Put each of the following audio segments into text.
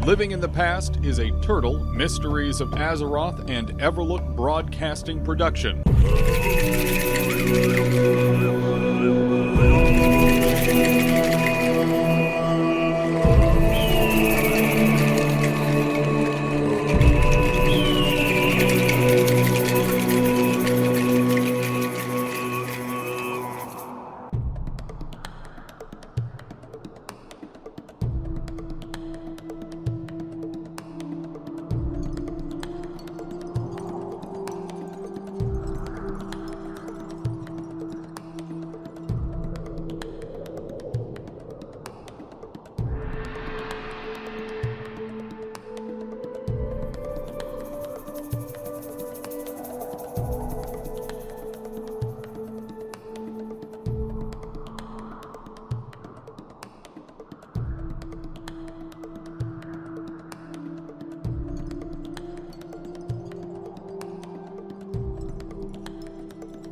Living in the Past is a Turtle, Mysteries of Azeroth, and Everlook Broadcasting production.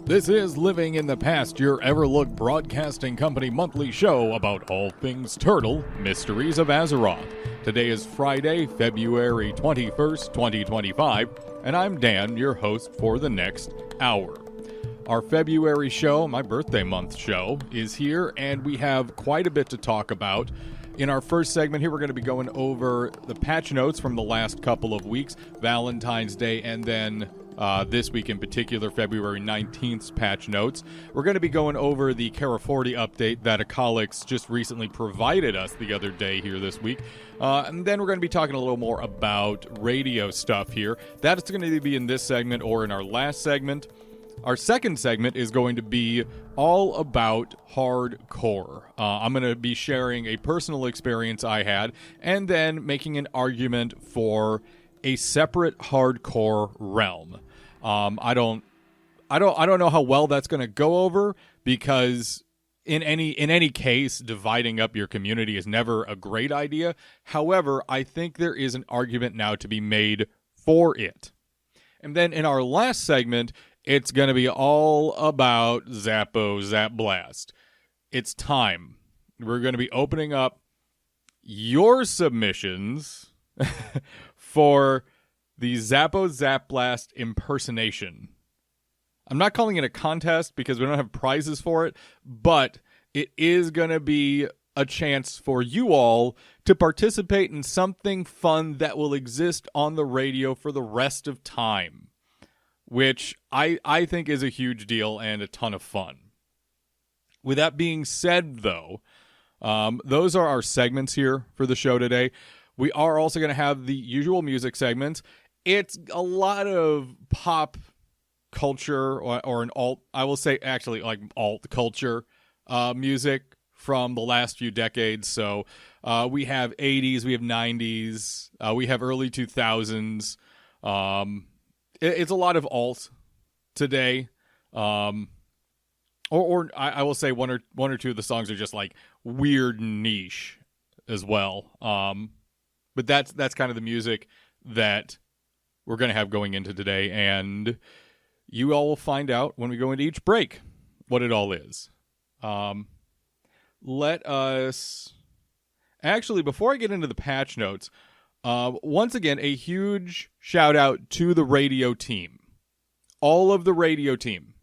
This is Living in the Past, your Everlook Broadcasting Company monthly show about all things Turtle, Mysteries of Azeroth. Today is Friday, February 21st, 2025, and I'm Dan, your host for the next hour. Our February show, my birthday month show, is here, and we have quite a bit to talk about. In our first segment here, we're going to be going over the patch notes from the last couple of weeks, Valentine's Day, and then this week in particular, February 19th's patch notes. We're going to be going over the Kara 40 update that Akalix just recently provided us the other day here this week. And then we're going to be talking a little more about radio stuff here. That's going to be in this segment or in our last segment. Our second segment is going to be all about hardcore. I'm going to be sharing a personal experience I had and then making an argument for a separate hardcore realm. I don't know how well that's going to go over, because in any case, dividing up your community is never a great idea. However, I think there is an argument now to be made for it. And then in our last segment, it's going to be all about Zap Blast. It's time. We're going to be opening up your submissions for the Zap Blast impersonation. I'm not calling it a contest because we don't have prizes for it, but it is going to be a chance for you all to participate in something fun that will exist on the radio for the rest of time, which I think is a huge deal and a ton of fun. With that being said, though, those are our segments here for the show today. We are also going to have the usual music segments. It's a lot of pop culture or an alt, I will say actually like alt culture music from the last few decades. So we have 80s, we have 90s, we have early 2000s. It's a lot of alt today. Or I will say one or two of the songs are just like weird niche as well. But that's kind of the music that we're going to have going into today, and you all will find out when we go into each break what it all is. Let us... Actually, before I get into the patch notes, once again, a huge shout-out to the radio team. All of the radio team.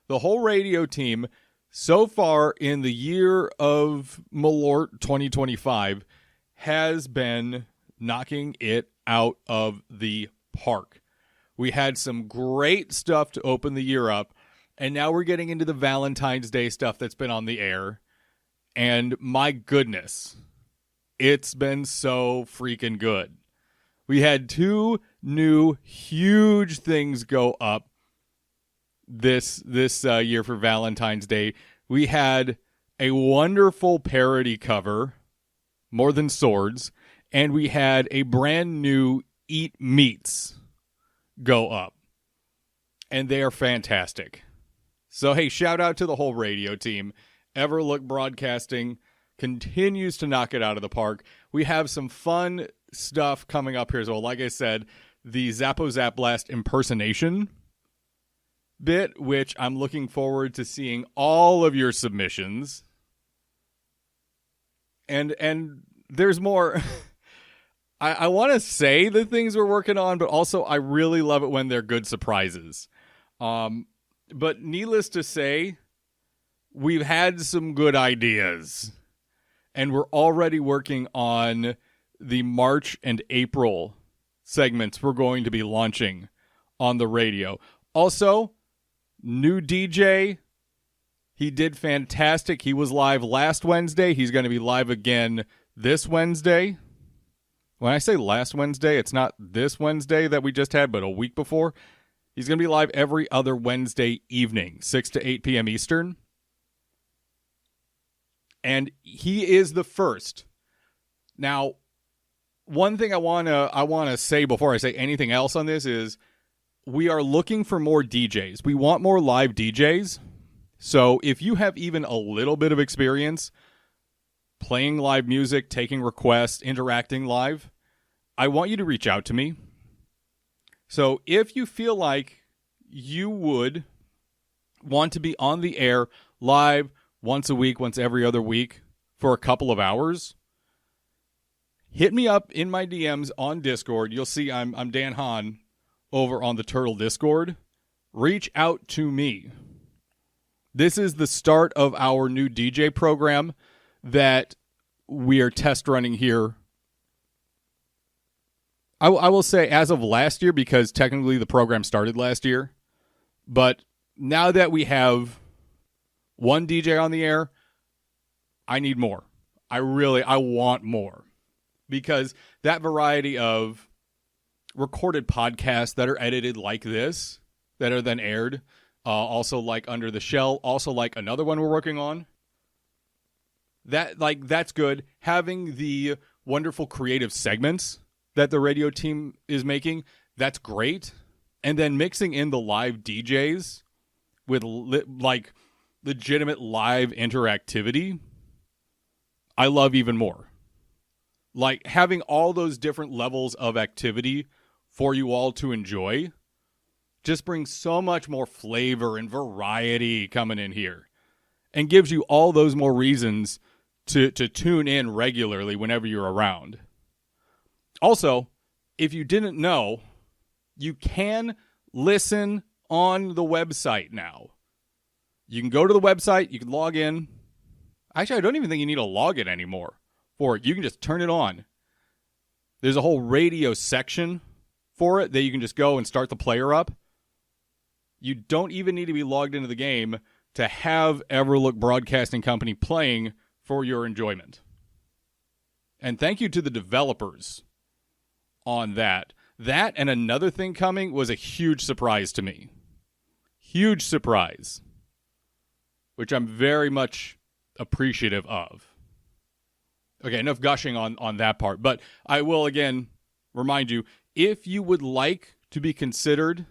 The whole radio team, so far in the year of Malort 2025, has been knocking it out of the park. We had some great stuff to open the year up, and now we're getting into the Valentine's Day stuff that's been on the air, and my goodness, it's been so freaking good. We had two new huge things go up this year for Valentine's Day. We had a wonderful parody cover, More Than Swords, and we had a brand new Eat Meats go up. And they are fantastic. So, hey, shout out to the whole radio team. Everlook Broadcasting continues to knock it out of the park. We have some fun stuff coming up here as well. Like I said, the Zap Blast impersonation bit, which I'm looking forward to seeing all of your submissions. And there's more. I want to say the things we're working on, but also I really love it when they're good surprises. But needless to say, we've had some good ideas, and we're already working on the March and April segments we're going to be launching on the radio. Also, new DJ, he did fantastic. He was live last Wednesday. He's going to be live again this Wednesday. When I say last Wednesday, it's not this Wednesday that we just had, but a week before. He's going to be live every other Wednesday evening, 6 to 8 p.m. Eastern. And he is the first. Now, one thing I want to say before I say anything else on this is we are looking for more DJs. We want more live DJs. So if you have even a little bit of experience playing live music, taking requests, interacting live, I want you to reach out to me. So if you feel like you would want to be on the air live once a week, once every other week for a couple of hours, hit me up in my DMs on Discord. You'll see I'm Dan Hahn over on the Turtle Discord. Reach out to me. This is the start of our new DJ program that we are test running here. I will say as of last year, because technically the program started last year. But now that we have one DJ on the air, I need more. I want more. Because that variety of recorded podcasts that are edited like this, that are then aired, also like Under the Shell, also like another one we're working on, that's good. Having the wonderful creative segments that the radio team is making, that's great. And then mixing in the live DJs with legitimate live interactivity, I love even more. Like having all those different levels of activity for you all to enjoy just brings so much more flavor and variety coming in here and gives you all those more reasons to tune in regularly whenever you're around. Also, if you didn't know, you can listen on the website now. You can go to the website, you can log in. Actually, I don't even think you need a login anymore for it. You can just turn it on. There's a whole radio section for it that you can just go and start the player up. You don't even need to be logged into the game to have Everlook Broadcasting Company playing for your enjoyment. And thank you to the developers on that. That and another thing coming was a huge surprise to me. Huge surprise. Which I'm very much appreciative of. Okay, enough gushing on that part. But I will again remind you, if you would like to be considered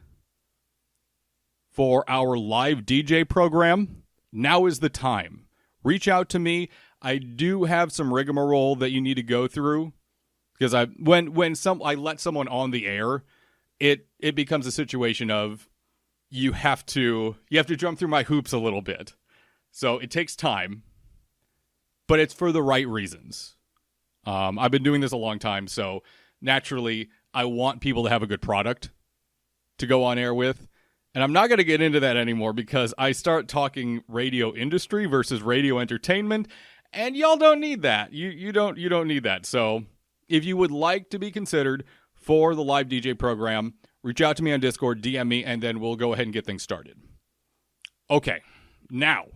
for our live DJ program, now is the time. Reach out to me. I do have some rigmarole that you need to go through. Because when I let someone on the air, it becomes a situation of you have to jump through my hoops a little bit. So it takes time, but it's for the right reasons. I've been doing this a long time, so naturally I want people to have a good product to go on air with. And I'm not going to get into that anymore because I start talking radio industry versus radio entertainment, and y'all don't need that. You don't need that. So if you would like to be considered for the live DJ program, reach out to me on Discord, DM me, and then we'll go ahead and get things started. Okay, now,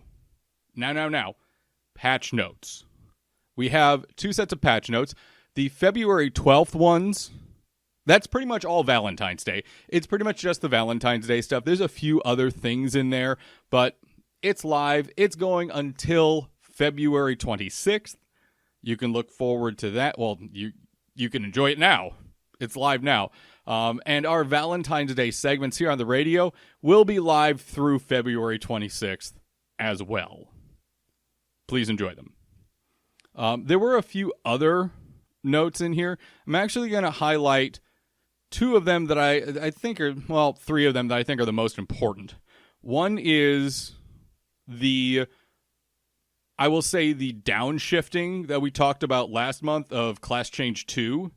patch notes. We have 2 sets of patch notes. The February 12th ones, that's pretty much all Valentine's Day. It's pretty much just the Valentine's Day stuff. There's a few other things in there, but it's live. It's going until February 26th. You can look forward to that. Well, you can enjoy it now. It's live now. And our Valentine's Day segments here on the radio will be live through February 26th as well. Please enjoy them. There were a few other notes in here. I'm actually going to highlight 2 of them that I think are, 3 of them that I think are the most important. One is I will say the downshifting that we talked about last month of Class Change 2.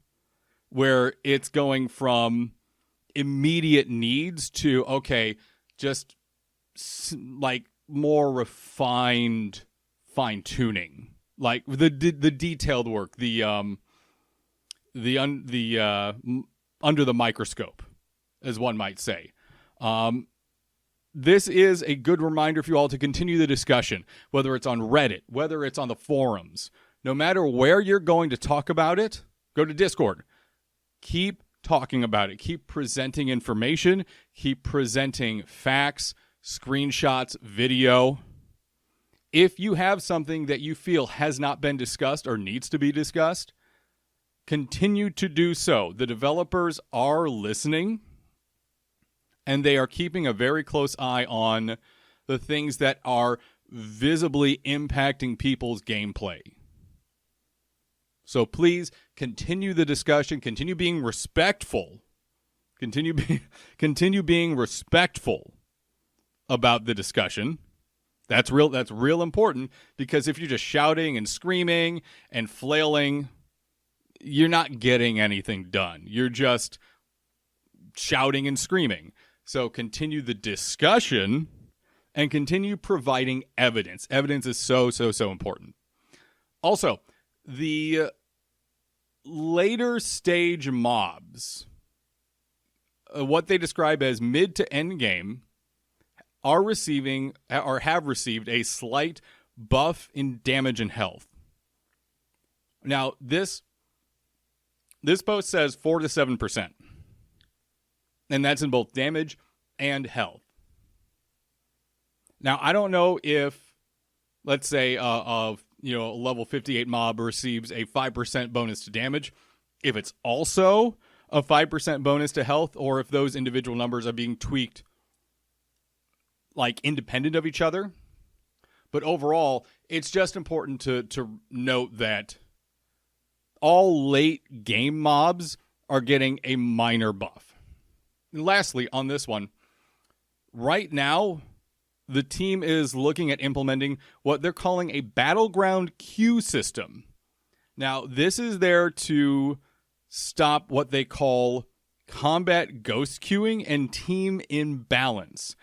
where it's going from immediate needs to, okay, just like more refined fine-tuning, like the detailed work, the under the microscope, as one might say. This is a good reminder for you all to continue the discussion, whether it's on Reddit, whether it's on the forums. No matter where you're going to talk about it, go to Discord. Keep talking about it. Keep presenting information. Keep presenting facts, screenshots, video. If you have something that you feel has not been discussed or needs to be discussed, continue to do so. The developers are listening, and they are keeping a very close eye on the things that are visibly impacting people's gameplay. So please continue the discussion, continue being respectful. Continue being respectful about the discussion. That's real important, because if you're just shouting and screaming and flailing, you're not getting anything done. You're just shouting and screaming. So continue the discussion and continue providing evidence. Evidence is so important. Also, the later stage mobs, what they describe as mid to end game, are receiving or have received a slight buff in damage and health. Now, this post says 4 to 7%. And that's in both damage and health. Now, I don't know if, let's say, a level 58 mob receives a 5% bonus to damage, if it's also a 5% bonus to health, or if those individual numbers are being tweaked like independent of each other. But overall, it's just important to note that all late game mobs are getting a minor buff. And lastly, on this one, right now, the team is looking at implementing what they're calling a battleground queue system. Now, this is there to stop what they call combat ghost queuing and team imbalance.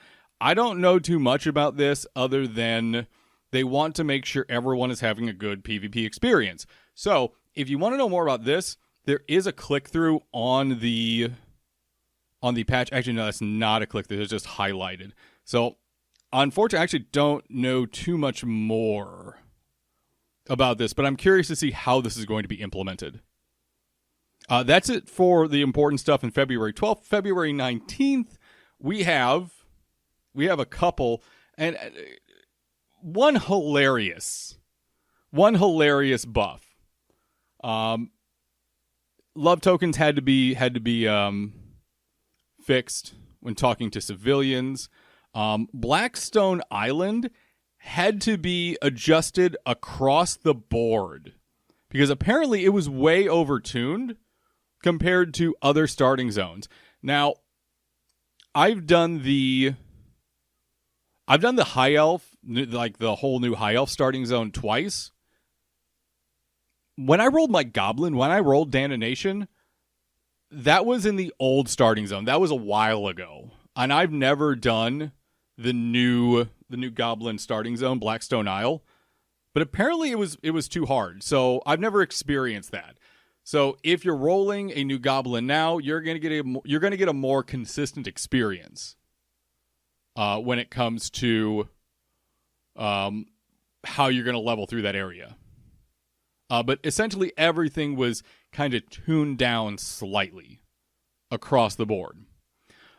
I don't know too much about this other than they want to make sure everyone is having a good PvP experience. So, if you want to know more about this, there is a click-through on the patch. Actually, no, that's not a click-through. It's just highlighted. So, unfortunately, I actually don't know too much more about this, but I'm curious to see how this is going to be implemented. That's it for the important stuff in February 12th. February 19th, we have a couple, and one hilarious buff. Love tokens had to be fixed when talking to civilians. Blackstone Island had to be adjusted across the board because apparently it was way overtuned compared to other starting zones. Now, I've done the High Elf, like the whole new High Elf starting zone twice. When I rolled my Goblin, when I rolled Damnation, that was in the old starting zone. That was a while ago. And I've never done the new Goblin starting zone, Blackstone Isle. But apparently it was too hard. So I've never experienced that. So if you're rolling a new Goblin now, you're going to get a more consistent experience when it comes to how you're going to level through that area. But essentially everything was kind of tuned down slightly across the board.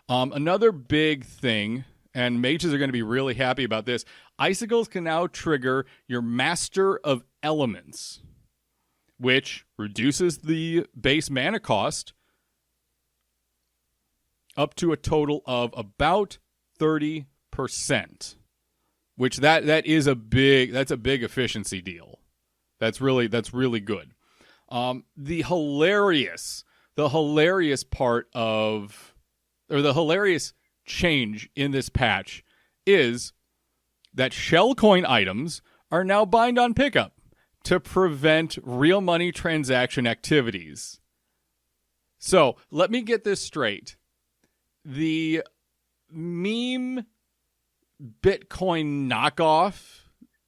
Another big thing, and mages are going to be really happy about this, icicles can now trigger your Master of Elements, which reduces the base mana cost up to a total of about 30%, which that's a big efficiency deal. That's really good. The hilarious part of, or the hilarious change in this patch is that shell coin items are now bind on pickup to prevent real money transaction activities. So let me get this straight. The meme Bitcoin knockoff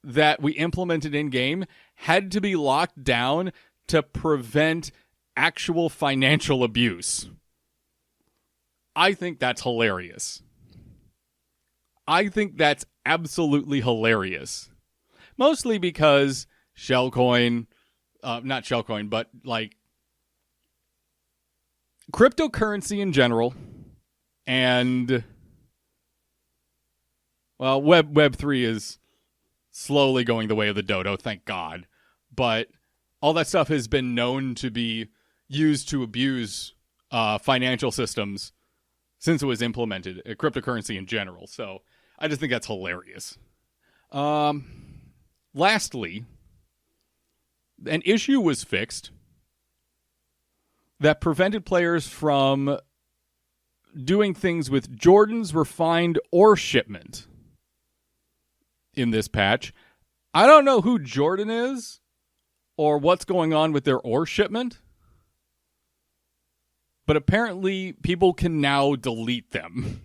that we implemented in game had to be locked down to prevent actual financial abuse. I think that's hilarious. I think that's absolutely hilarious. Mostly because Shellcoin, not Shellcoin, but like cryptocurrency in general, and well, Web3 is slowly going the way of the dodo, thank God. But all that stuff has been known to be used to abuse financial systems since it was implemented, cryptocurrency in general. So I just think that's hilarious. Lastly, an issue was fixed that prevented players from doing things with Jordan's refined ore shipment in this patch. I don't know who Jordan is or what's going on with their ore shipment, but apparently people can now delete them.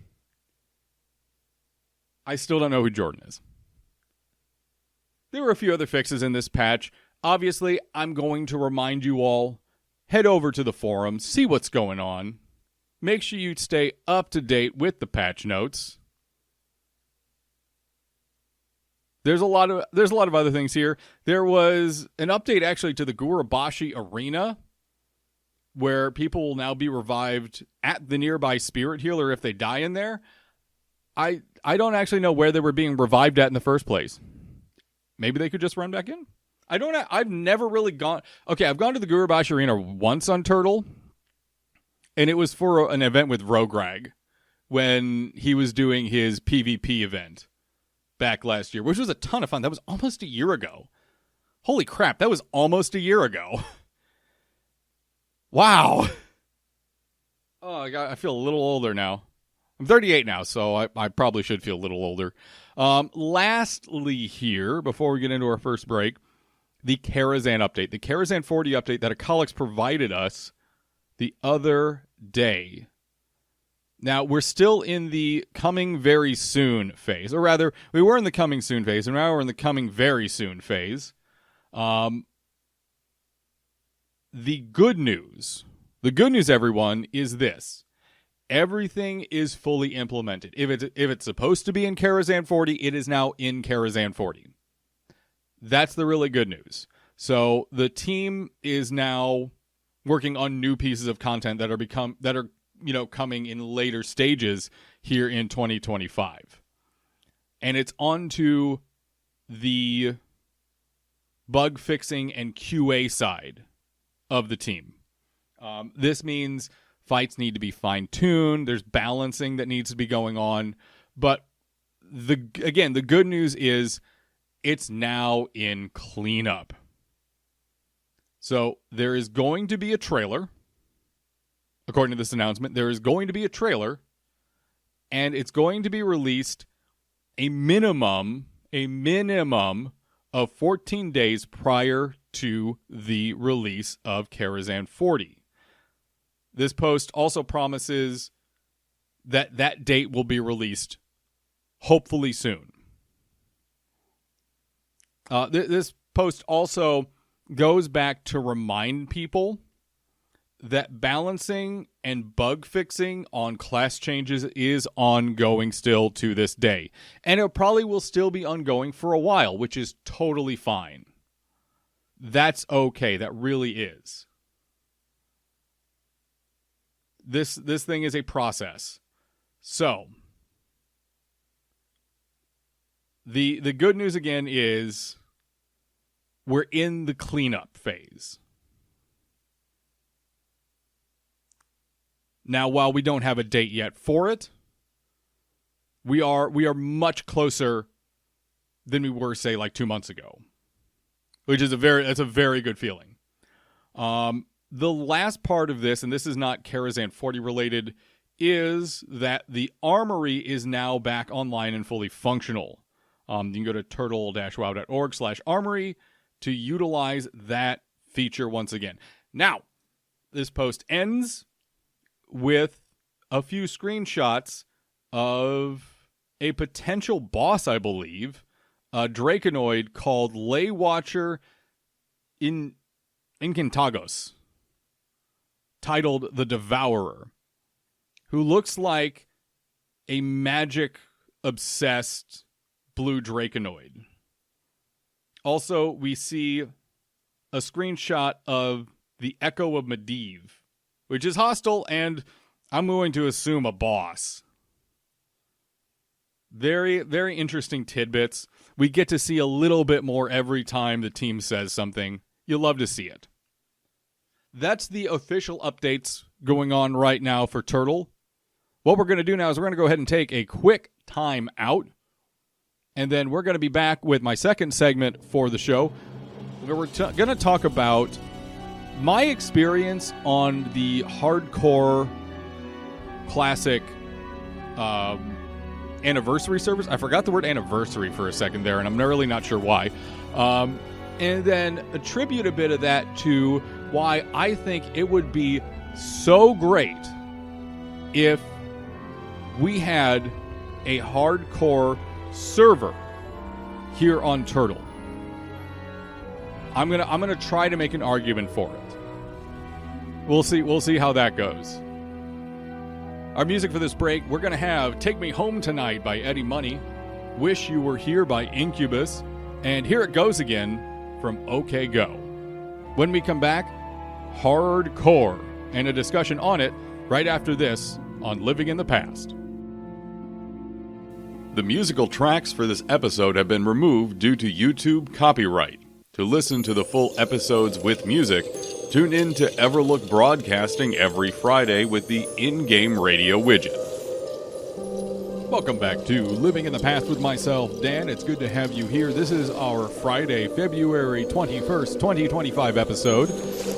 I still don't know who Jordan is. There were a few other fixes in this patch. Obviously, I'm going to remind you all, head over to the forum, see what's going on. Make sure you stay up to date with the patch notes. There's a lot of other things here. There was an update actually to the Gurabashi Arena, where people will now be revived at the nearby Spirit Healer if they die in there. I don't actually know where they were being revived at in the first place. Maybe they could just run back in. I've never really gone. Okay, I've gone to the Gurabashi Arena once on Turtle, and it was for an event with Rograg when he was doing his PvP event back last year, which was a ton of fun. That was almost a year ago. Holy crap, that was almost a year ago. Wow. Oh, I feel a little older now. I'm 38 now, so I probably should feel a little older. Lastly here, before we get into our first break, the Karazhan update. The Karazhan 40 update that Akalix provided us the other day. Now, we're still in the coming very soon phase. Or rather, we were in the coming soon phase, and now we're in the coming very soon phase. The good news, everyone, is this. Everything is fully implemented. If it's supposed to be in Karazhan 40, it is now in Karazhan 40. That's the really good news. So the team is now working on new pieces of content that are coming in later stages here in 2025. And it's on to the bug fixing and QA side of the team. This means fights need to be fine-tuned. There's balancing that needs to be going on. But the good news is it's now in cleanup. So there is going to be a trailer. According to this announcement, there is going to be a trailer, and it's going to be released a minimum of 14 days prior to the release of Karazhan 40. This post also promises that date will be released hopefully soon. This post also goes back to remind people that balancing and bug fixing on class changes is ongoing still to this day. And it probably will still be ongoing for a while, which is totally fine. That's okay. That really is. This thing is a process. So, the good news again is we're in the cleanup phase. Now, while we don't have a date yet for it, we are much closer than we were, say, like 2 months ago, which is that's a very good feeling. The last part of this, and this is not Karazhan 40 related, is that the armory is now back online and fully functional. You can go to turtle-wow.org/armory to utilize that feature once again. Now, this post ends with a few screenshots of a potential boss, I believe, a Draconoid called Ley Watcher Incantagos, titled The Devourer, who looks like a magic-obsessed blue Draconoid. Also, we see a screenshot of the Echo of Medivh, which is hostile, and I'm going to assume a boss. Very, very interesting tidbits. We get to see a little bit more every time the team says something. You'll love to see it. That's the official updates going on right now for Turtle. What we're going to do now is we're going to go ahead and take a quick time out, and then we're going to be back with my second segment for the show, where we're going to talk about my experience on the hardcore classic anniversary servers. I forgot the word anniversary for a second there, and I'm really not sure why. And then attribute a bit of that to why I think it would be so great if we had a hardcore server here on Turtle. I'm gonna try to make an argument for it. We'll see how that goes. Our music for this break, we're gonna have "Take Me Home Tonight" by Eddie Money, "Wish You Were Here" by Incubus, and "Here It Goes Again" from OK Go. When we come back, hardcore, and a discussion on it right after this on Living in the Past. The musical tracks for this episode have been removed due to YouTube copyright. To listen to the full episodes with music, tune in to Everlook Broadcasting every Friday with the in-game radio widget. Welcome back to Living in the Past with myself, Dan. It's good to have you here. This is our Friday, February 21st, 2025 episode,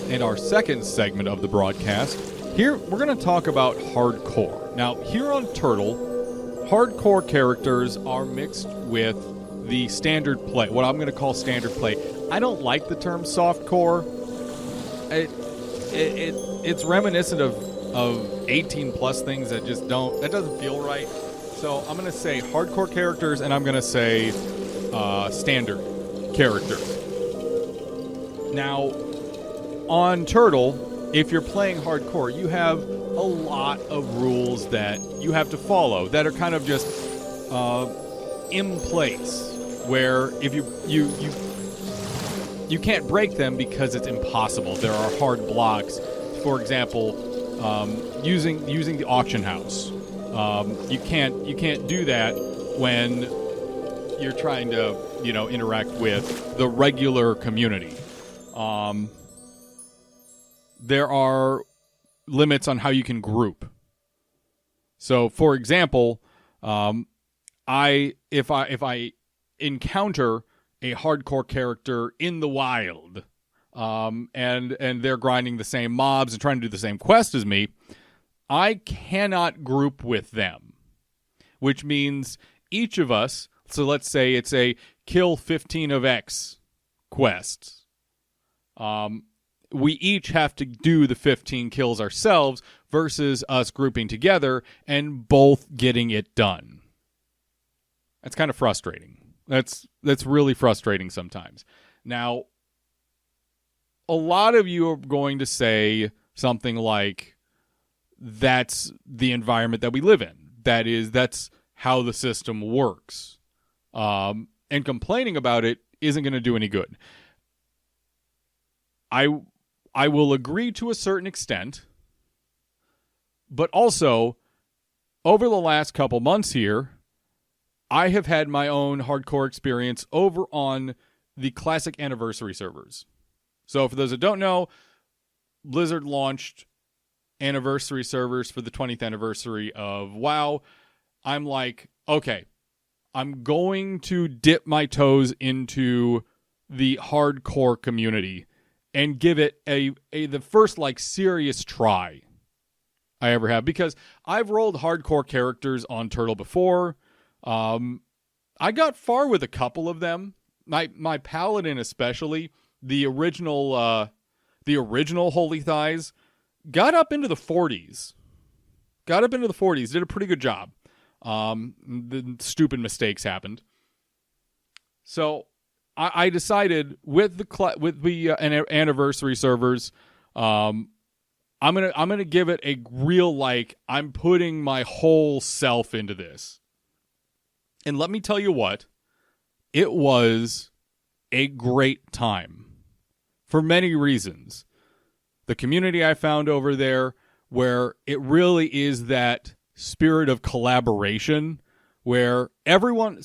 and our second segment of the broadcast. Here, we're going to talk about hardcore. Now, here on Turtle, hardcore characters are mixed with the standard play, what I'm going to call standard play. I don't like the term softcore. It's reminiscent of 18 plus things that just that doesn't feel right. So I'm going to say hardcore characters, and I'm going to say standard character. Now, on Turtle, if you're playing hardcore, you have a lot of rules that you have to follow that are kind of just in place, where if you can't break them because it's impossible. There are hard blocks. For example, using the auction house. You can't do that when you're trying to interact with the regular community. There are limits on how you can group. So, for example, if I encounter a hardcore character in the wild, and they're grinding the same mobs and trying to do the same quest as me, I cannot group with them, which means each of us, so let's say it's a kill 15 of X quest, we each have to do the 15 kills ourselves versus us grouping together and both getting it done. That's kind of frustrating. That's really frustrating sometimes. Now, a lot of you are going to say something like, that's the environment that we live in. That's how the system works. And complaining about it isn't going to do any good. I will agree to a certain extent, but also, over the last couple months here, I have had my own hardcore experience over on the classic anniversary servers. So for those that don't know, Blizzard launched anniversary servers for the 20th anniversary of WoW. I'm like, okay, I'm going to dip my toes into the hardcore community and give it the first serious try I ever have, because I've rolled hardcore characters on Turtle before. I got far with a couple of them. My paladin especially, the original Holy Thighs, got up into the 40s got up into the 40s, did a pretty good job. The stupid mistakes happened. So I decided with the anniversary servers, I'm gonna give it a real, I'm putting my whole self into this. And let me tell you what, it was a great time for many reasons. The community I found over there, where it really is that spirit of collaboration, where everyone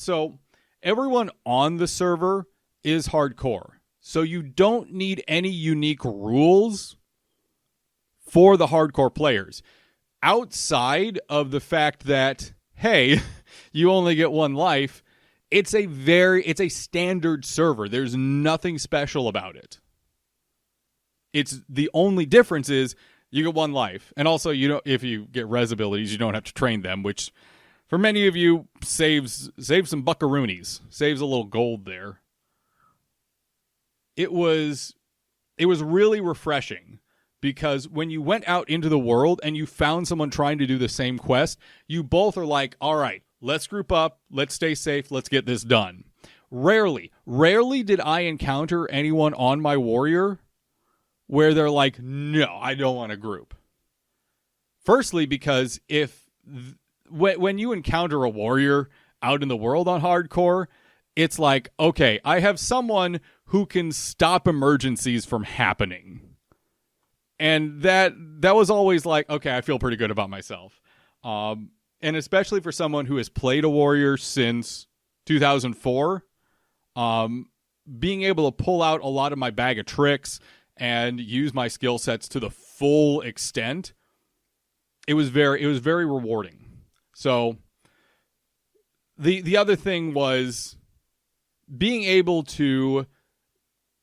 on the server is hardcore. So you don't need any unique rules for the hardcore players. Outside of the fact that, hey, you only get one life, it's a standard server. There's nothing special about it. It's the only difference is you get one life. And also, if you get res abilities, you don't have to train them, which for many of you saves some buckaroonies, saves a little gold there. It was really refreshing, because when you went out into the world and you found someone trying to do the same quest, you both are like, all right, let's group up, let's stay safe, let's get this done. Rarely did I encounter anyone on my warrior where they're like, no, I don't want to group. Firstly, because when you encounter a warrior out in the world on hardcore, it's like, okay, I have someone who can stop emergencies from happening. And that was always like, okay, I feel pretty good about myself. And especially for someone who has played a warrior since 2004, being able to pull out a lot of my bag of tricks and use my skill sets to the full extent, it was very rewarding. So the other thing was being able to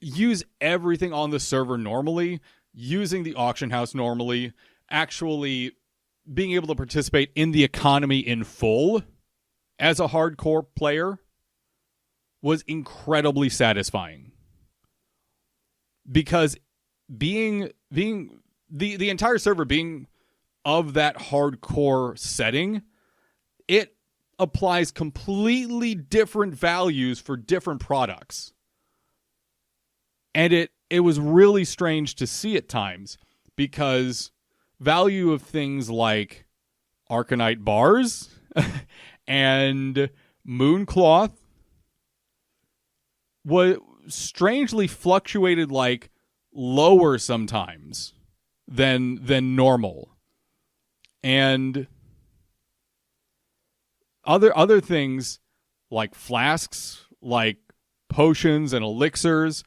use everything on the server normally, using the auction house normally, actually being able to participate in the economy in full as a hardcore player was incredibly satisfying. Because being the entire server being of that hardcore setting, it applies completely different values for different products. And it was really strange to see at times, because value of things like Arcanite bars and Mooncloth was strangely fluctuated lower sometimes than normal. And other things like flasks, like potions and elixirs,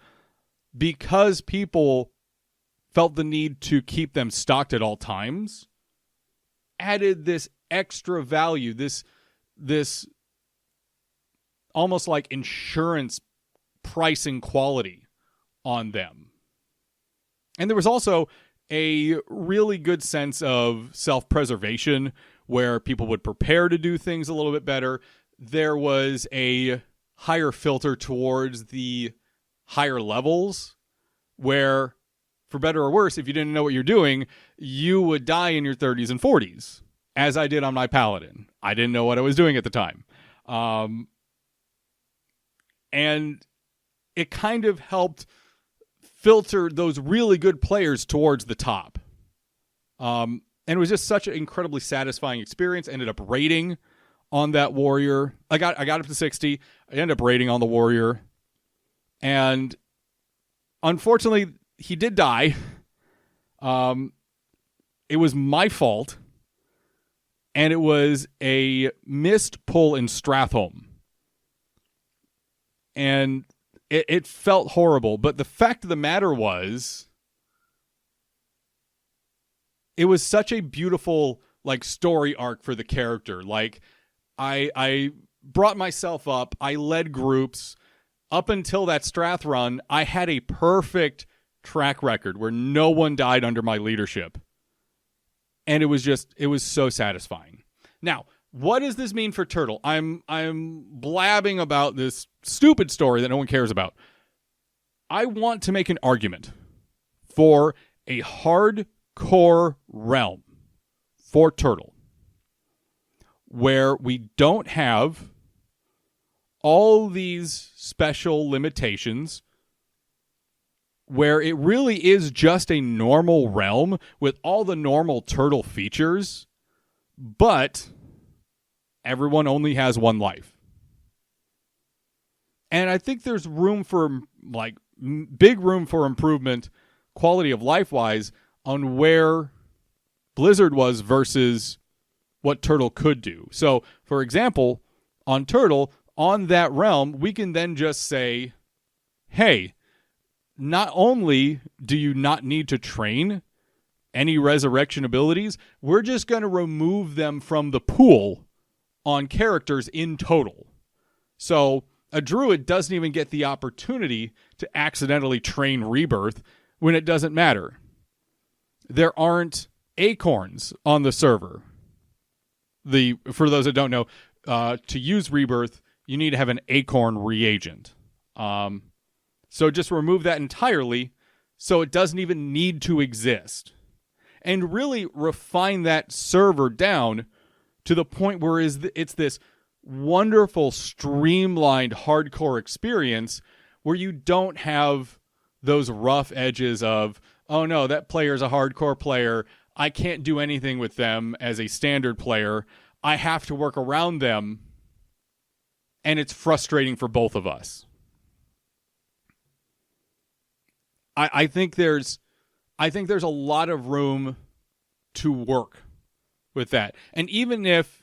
because people felt the need to keep them stocked at all times, added this extra value, this almost like insurance pricing quality on them. And there was also a really good sense of self-preservation, where people would prepare to do things a little bit better. There was a higher filter towards the higher levels, where, for better or worse, if you didn't know what you're doing, you would die in your 30s and 40s, as I did on my paladin. I didn't know what I was doing at the time. And it kind of helped filter those really good players towards the top. And it was just such an incredibly satisfying experience. Ended up raiding on that warrior. I got up to 60. I ended up raiding on the warrior. And unfortunately, he did die. It was my fault. And it was a missed pull in Stratholme. And it felt horrible. But the fact of the matter was, it was such a beautiful story arc for the character. I brought myself up. I led groups. Up until that Strath run, I had a perfect track record where no one died under my leadership. And it was so satisfying. Now, what does this mean for Turtle? I'm blabbing about this stupid story that no one cares about. I want to make an argument for a hardcore realm for Turtle. where we don't have all these special limitations, where it really is just a normal realm with all the normal turtle features, but everyone only has one life. And I think there's room for, like, big room for improvement, quality of life-wise, on where Blizzard was versus what Turtle could do. So, for example, on Turtle, on that realm, we can then just say, hey, not only do you not need to train any resurrection abilities, we're just going to remove them from the pool on characters in total. So a druid doesn't even get the opportunity to accidentally train rebirth when it doesn't matter. There aren't acorns on the server. For those that don't know, to use rebirth, you need to have an acorn reagent. So just remove that entirely so it doesn't even need to exist. And really refine that server down to the point where it's this wonderful, streamlined, hardcore experience where you don't have those rough edges of, oh no, that player's a hardcore player. I can't do anything with them as a standard player. I have to work around them. And it's frustrating for both of us. I think there's a lot of room to work with that. And even if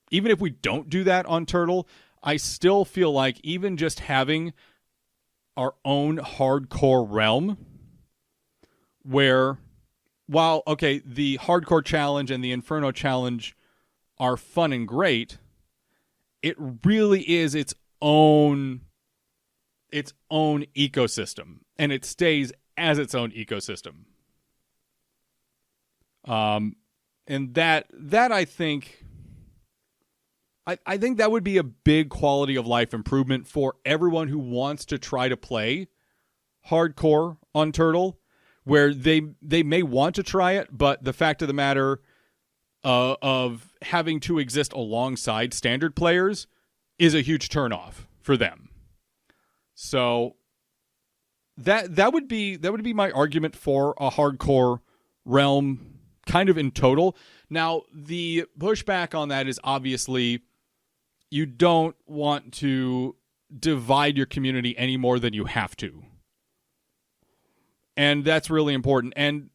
we don't do that on Turtle, I still feel like even just having our own hardcore realm where, while, okay, the hardcore challenge and the Inferno challenge are fun and great, it really is its own ecosystem, and it stays as its own ecosystem. And that I think that would be a big quality of life improvement for everyone who wants to try to play hardcore on Turtle, where they may want to try it, but the fact of the matter of having to exist alongside standard players is a huge turnoff for them. So that would be my argument for a hardcore realm kind of in total. Now, the pushback on that is obviously you don't want to divide your community any more than you have to. And that's really important. And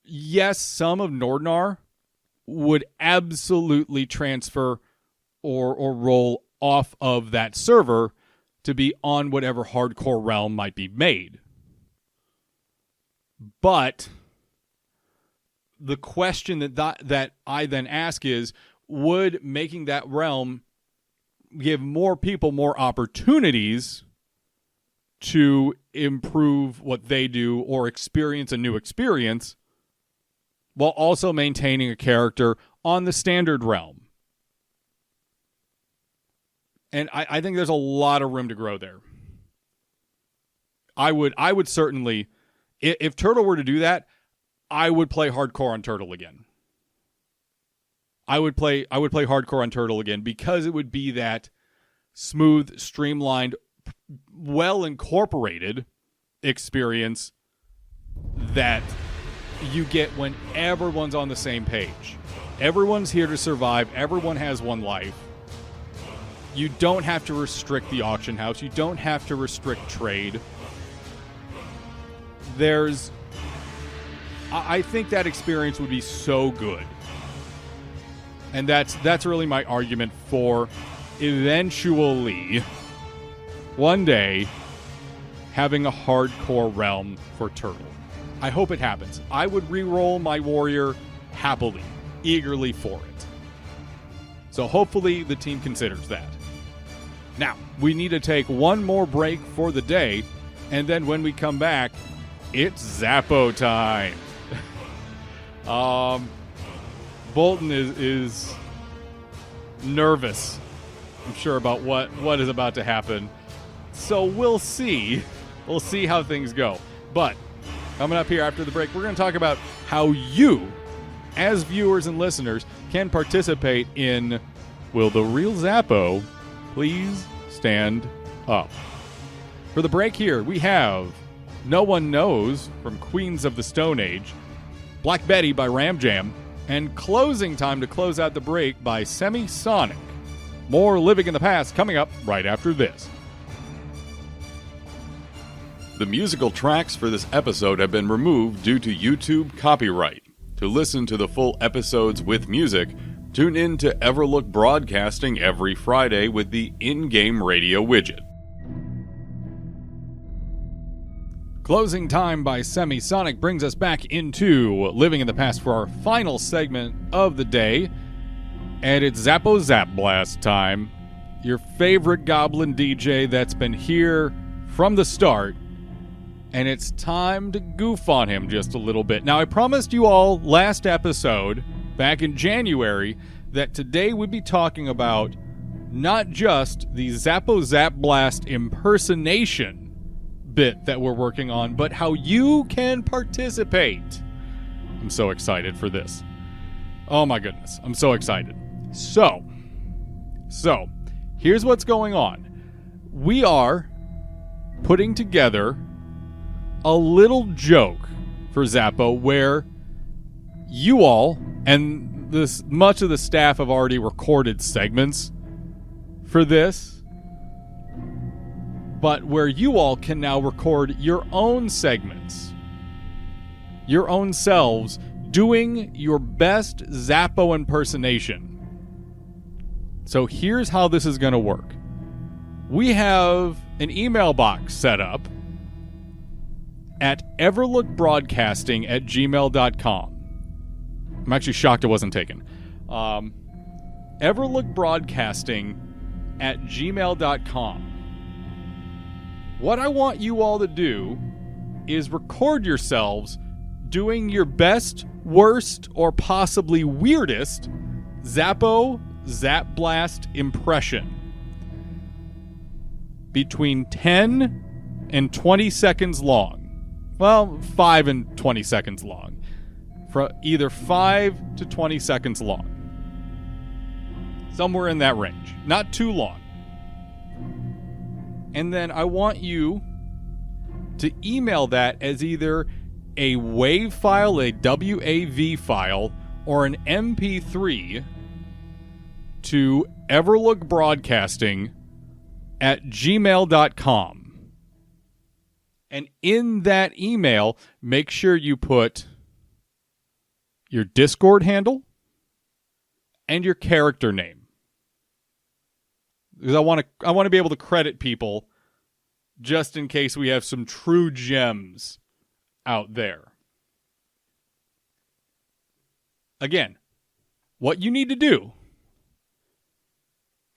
yes, some of Nordnar would absolutely transfer or roll off of that server to be on whatever hardcore realm might be made. But the question that I then ask is, would making that realm give more people more opportunities to improve what they do or experience a new experience while also maintaining a character on the standard realm? And I think there's a lot of room to grow there. I would certainly, if Turtle were to do that, I would play hardcore on Turtle again. I would play hardcore on Turtle again because it would be that smooth, streamlined, well incorporated experience that you get when everyone's on the same page. Everyone's here to survive. Everyone has one life. You don't have to restrict the auction house. You don't have to restrict trade. I think that experience would be so good. And that's really my argument for eventually, one day, having a hardcore realm for Turtle. I hope it happens. I would re-roll my warrior happily, eagerly for it. So hopefully the team considers that. Now, we need to take one more break for the day, and then when we come back, it's Zappo time. Bolton is nervous, I'm sure, about what is about to happen. So we'll see. We'll see how things go. But coming up here after the break, we're going to talk about how you as viewers and listeners, can participate in Will the Real Zappo Please Stand Up? For the break here, we have No One Knows from Queens of the Stone Age, Black Betty by Ram Jam, and Closing Time to close out the break by Semisonic. More Living in the Past coming up right after this. The musical tracks for this episode have been removed due to YouTube copyright. To listen to the full episodes with music, tune in to Everlook Broadcasting every Friday with the in-game radio widget. Closing Time by Semisonic brings us back into Living in the Past for our final segment of the day. And it's Zappo Zap Blast time. Your favorite Goblin DJ that's been here from the start. And it's time to goof on him just a little bit. Now, I promised you all last episode, back in January, that today we'd be talking about not just the Zappo Zap Blast impersonation bit that we're working on, but how you can participate. I'm so excited for this. Oh my goodness, I'm so excited. So, here's what's going on. We are putting together a little joke for Zappo where you all, and much of the staff have already recorded segments for this, but where you all can now record your own segments, your own selves, doing your best Zappo impersonation. So here's how this is going to work. We have an email box set up at everlookbroadcasting@gmail.com. I'm actually shocked it wasn't taken. everlookbroadcasting@gmail.com. What I want you all to do is record yourselves doing your best, worst, or possibly weirdest Zappo Zap Blast impression. Between 10 and 20 seconds long. Well, 5 and 20 seconds long. For either 5 to 20 seconds long. Somewhere in that range. Not too long. And then I want you to email that as either a WAV file, a WAV file, or an MP3 to everlookbroadcasting@gmail.com. And in that email, make sure you put your Discord handle and your character name. Because I want to be able to credit people just in case we have some true gems out there. Again, what you need to do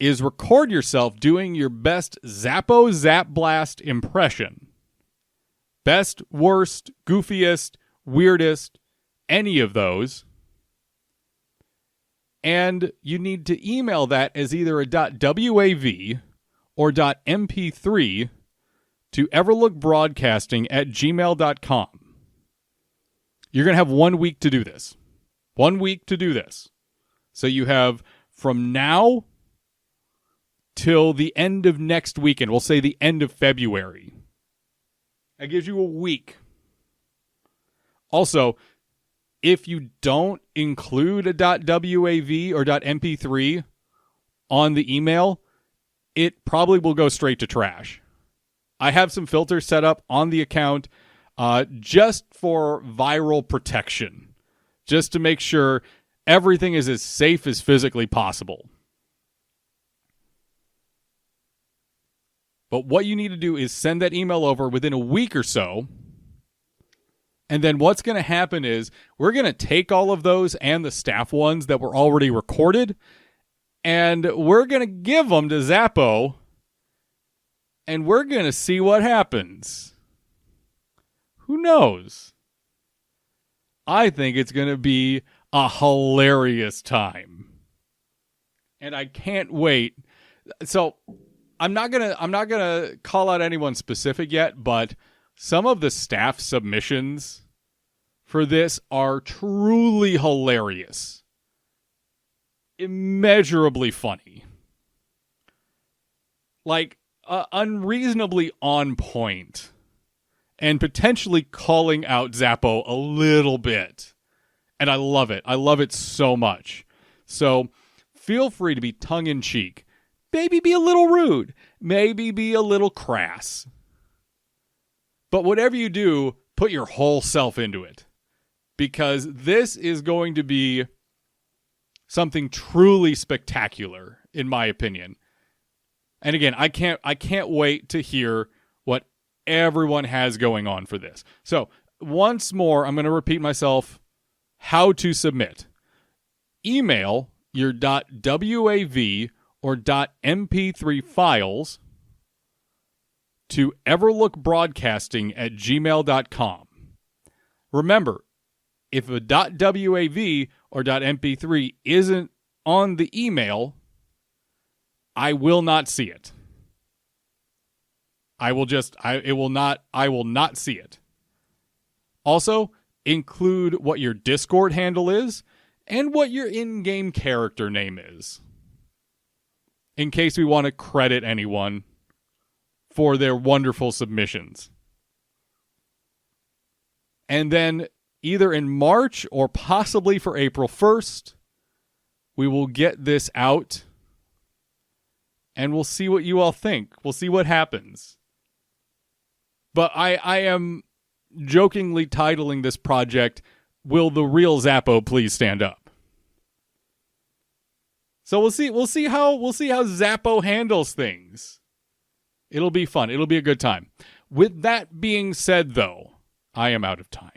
is record yourself doing your best Zappo Zap Blast impression. Best, worst, goofiest, weirdest, any of those. And you need to email that as either a .wav or .mp3 to everlookbroadcasting@gmail.com. You're going to have 1 week to do this. 1 week to do this. So you have from now till the end of next weekend. We'll say the end of February. That gives you a week. Also, if you don't include a .wav or .mp3 on the email, it probably will go straight to trash. I have some filters set up on the account just for viral protection, just to make sure everything is as safe as physically possible. But what you need to do is send that email over within a week or so. And then what's going to happen is we're going to take all of those and the staff ones that were already recorded, and we're going to give them to Zappo, and we're going to see what happens. Who knows? I think it's going to be a hilarious time. And I can't wait. So I'm not going to call out anyone specific yet, but some of the staff submissions for this are truly hilarious, immeasurably funny, like unreasonably on point, and potentially calling out Zappo a little bit. And I love it. I love it so much. So feel free to be tongue-in-cheek. Maybe be a little rude. Maybe be a little crass. But whatever you do, put your whole self into it. Because this is going to be something truly spectacular, in my opinion. And again, I can't wait to hear what everyone has going on for this. So once more, I'm going to repeat myself. How to submit. Email your .wav or .mp3 files to everlookbroadcasting@gmail.com. Remember, if a .wav or .mp3 isn't on the email, I will not see it. I will not see it. Also, include what your Discord handle is and what your in-game character name is, in case we want to credit anyone for their wonderful submissions. And then either in March or possibly for April 1st, we will get this out and we'll see what you all think. We'll see what happens. But I am jokingly titling this project, "Will the Real Zappo Please Stand Up?" So we'll see how Zappo handles things. It'll be fun. It'll be a good time. With that being said, though, I am out of time.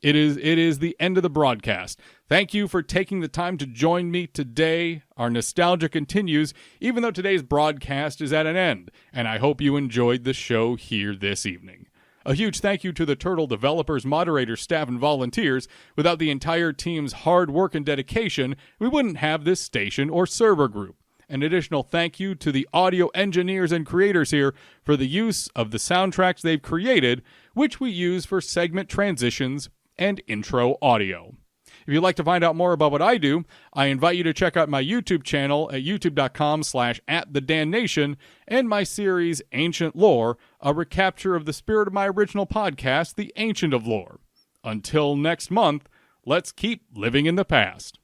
It is the end of the broadcast. Thank you for taking the time to join me today. Our nostalgia continues, even though today's broadcast is at an end, and I hope you enjoyed the show here this evening. A huge thank you to the Turtle developers, moderators, staff, and volunteers. Without the entire team's hard work and dedication, we wouldn't have this station or server group. An additional thank you to the audio engineers and creators here for the use of the soundtracks they've created, which we use for segment transitions and intro audio. If you'd like to find out more about what I do, I invite you to check out my YouTube channel at youtube.com/@thedannation and my series Ancient Lore, a recapture of the spirit of my original podcast, The Ancient of Lore. Until next month, let's keep living in the past.